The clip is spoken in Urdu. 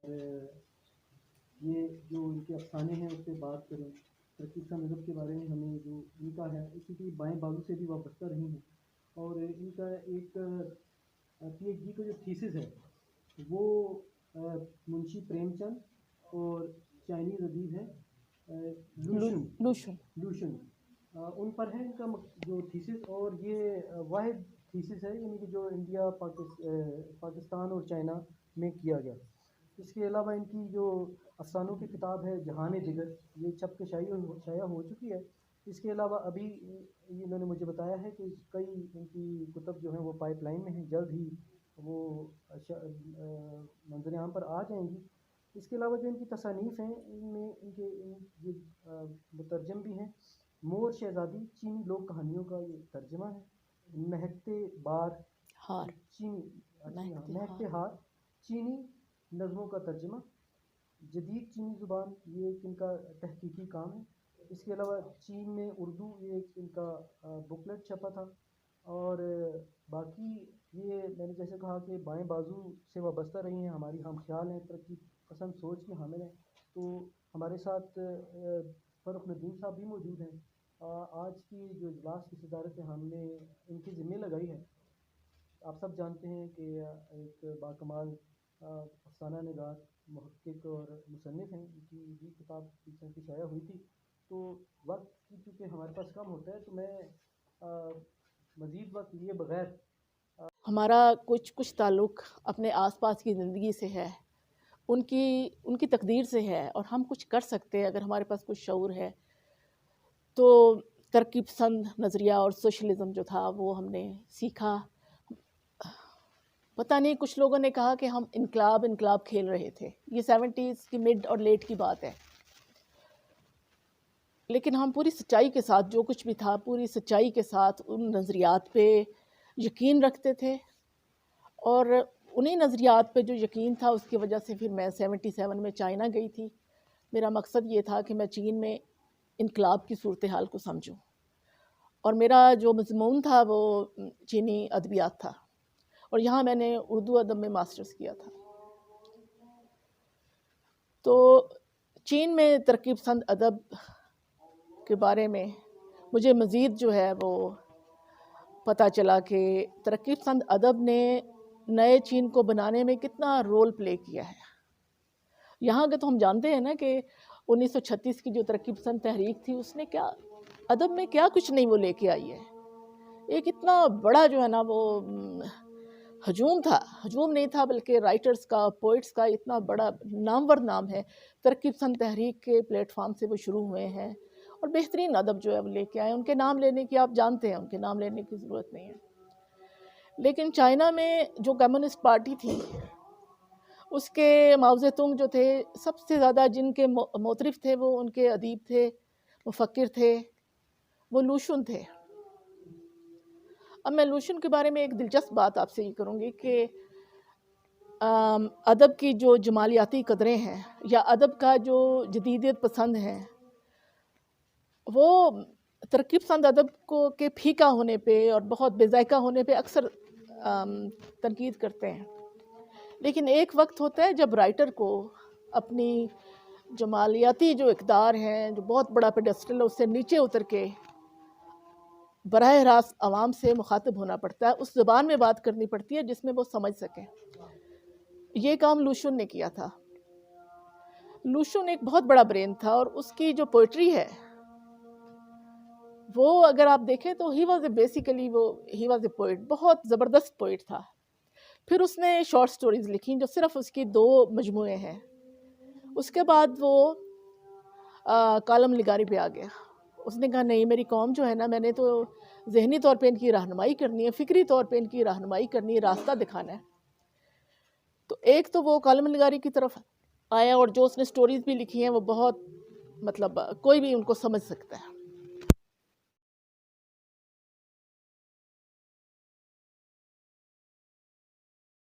یہ جو ان کے افسانے ہیں اس پہ بات کریں، ترقی مذہب کے بارے میں ہمیں جو ان کا ہے اسی کی بائیں بازو سے بھی وابستہ رہی ہیں. اور ان کا ایک پی ایچ ڈی کا جو تھیسس ہے وہ منشی پریم چند اور چائنیز ادیب ہیں لوشن ان پر ہے ان کا جو تھیسس. اور یہ واحد تھیسس ہے یعنی کہ جو انڈیا پاکستان اور چائنا میں کیا گیا. اس کے علاوہ ان کی جو افسانوں کی کتاب ہے جہان جگر، یہ چھپ کے شائع ہو چکی ہے. اس کے علاوہ ابھی انہوں نے مجھے بتایا ہے کہ کئی ان کی کتب جو ہیں وہ پائپ لائن میں ہیں، جلد ہی وہ منظر عام پر آ جائیں گی. اس کے علاوہ جو ان کی تصانیف ہیں ان میں ان کے یہ مترجم بھی ہیں. مور شہزادی چینی لوک کہانیوں کا یہ ترجمہ ہے. مہکتے ہار چینی نظموں کا ترجمہ. جدید چینی زبان یہ ایک ان کا تحقیقی کام ہے. اس کے علاوہ چین میں اردو یہ ایک ان کا بکلیٹ چھپا تھا. اور باقی یہ میں نے جیسے کہا کہ بائیں بازو سے وابستہ رہی ہیں، ہماری ہم خیال ہیں، ترقی پسند سوچ کی حامل ہیں. تو ہمارے ساتھ فرخ ندیم صاحب بھی موجود ہیں. آج کی جو اجلاس کی صدارت ہم نے ان کی ذمہ لگائی ہے. آپ سب جانتے ہیں کہ ایک باکمال افسانہ نگار، محقق اور مصنف ہیں. ان کی بھی کتاب پیچھے کی شائع ہوئی تھی. تو وقت کی چونکہ ہمارے پاس کم ہوتا ہے تو میں مزید وقت لیے بغیر ہمارا کچھ تعلق اپنے آس پاس کی زندگی سے ہے، ان کی تقدیر سے ہے، اور ہم کچھ کر سکتے ہیں اگر ہمارے پاس کچھ شعور ہے. تو ترقی پسند نظریہ اور سوشلزم جو تھا وہ ہم نے سیکھا. پتہ نہیں کچھ لوگوں نے کہا کہ ہم انقلاب کھیل رہے تھے. یہ 70s کی مڈ اور لیٹ کی بات ہے. لیکن ہم پوری سچائی کے ساتھ جو کچھ بھی تھا پوری سچائی کے ساتھ ان نظریات پہ یقین رکھتے تھے. اور انہیں نظریات پہ جو یقین تھا اس کی وجہ سے پھر میں 77 میں چائنا گئی تھی. میرا مقصد یہ تھا کہ میں چین میں انقلاب کی صورتحال کو سمجھوں. اور میرا جو مضمون تھا وہ چینی ادبیات تھا، اور یہاں میں نے اردو ادب میں ماسٹرز کیا تھا. تو چین میں ترقی پسند ادب کے بارے میں مجھے مزید جو ہے وہ پتہ چلا کہ ترقی پسند ادب نے نئے چین کو بنانے میں کتنا رول پلے کیا ہے. یہاں کے تو ہم جانتے ہیں نا کہ 1936 کی جو ترقی پسند تحریک تھی اس نے کیا ادب میں کیا کچھ نہیں وہ لے کے آئی ہے. ایک اتنا بڑا جو ہے نا وہ ہجوم نہیں تھا بلکہ رائٹرز کا، پوئٹس کا اتنا بڑا نامور نام ہے. ترقی پسند تحریک کے پلیٹ فارم سے وہ شروع ہوئے ہیں اور بہترین ادب جو ہے وہ لے کے آئے. ان کے نام لینے کی آپ جانتے ہیں، ان کے نام لینے کی ضرورت نہیں ہے. لیکن چائنا میں جو کمیونسٹ پارٹی تھی اس کے ماؤ زیتونگ جو تھے، سب سے زیادہ جن کے موترف تھے وہ ان کے ادیب تھے، مفکر تھے، وہ لوشن تھے. اب میں لوشن کے بارے میں ایک دلچسپ بات آپ سے یہ کروں گی کہ ادب کی جو جمالیاتی قدریں ہیں یا ادب کا جو جدیدیت پسند ہیں وہ ترقی پسند ادب کو کے پھیکا ہونے پہ اور بہت بے ذائقہ ہونے پہ اکثر تنقید کرتے ہیں. لیکن ایک وقت ہوتا ہے جب رائٹر کو اپنی جمالیاتی جو اقدار ہیں، جو بہت بڑا پیڈسٹل ہے، اس سے نیچے اتر کے براہ راست عوام سے مخاطب ہونا پڑتا ہے، اس زبان میں بات کرنی پڑتی ہے جس میں وہ سمجھ سکیں. یہ کام لوشن نے کیا تھا. لوشن ایک بہت بڑا برین تھا اور اس کی جو پوئٹری ہے وہ اگر آپ دیکھیں تو ہی واز اے پوئٹ، بہت زبردست پوئٹ تھا. پھر اس نے شارٹ سٹوریز لکھی جو صرف اس کی 2 مجموعے ہیں. اس کے بعد وہ کالم نگاری پہ آ گیا. اس نے کہا نہیں، میری قوم جو ہے نا، میں نے تو ذہنی طور پہ ان کی رہنمائی کرنی ہے، فکری طور پہ ان کی رہنمائی کرنی ہے، راستہ دکھانا ہے. تو ایک تو وہ کالم نگاری کی طرف آیا، اور جو اس نے سٹوریز بھی لکھی ہیں وہ بہت کوئی بھی ان کو سمجھ سکتا ہے.